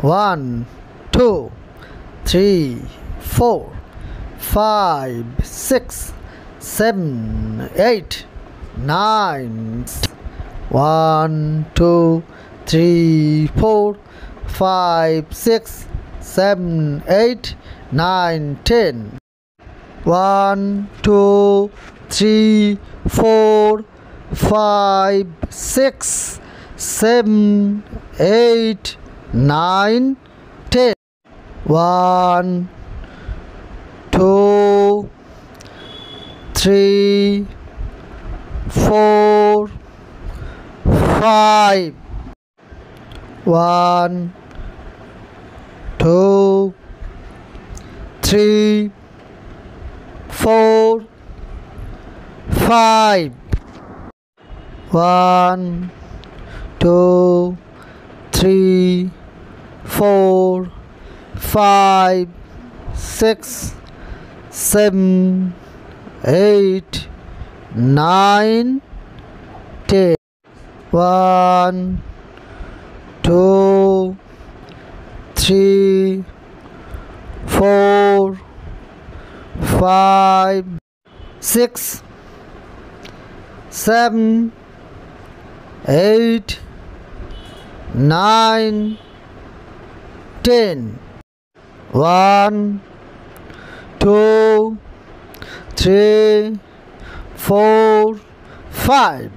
1, 2, 3, 4, 5, 6, 7, 8, 9. 1, 2, 3, 4, 5, 6, 7, 8, 9, 10. 1, 2, 3, 4, 5, 6, 7, 8, 9, 10. 1, 2, 3, 4, 5. 1, 2, 3, 4, 5. 1, 2, 3, 4, 5, 6, 7, 8, 9, 10. 1, 2, 3, 4, 5, 6, 7, 8, 9, 10. 1, 2, 3, 4, 5.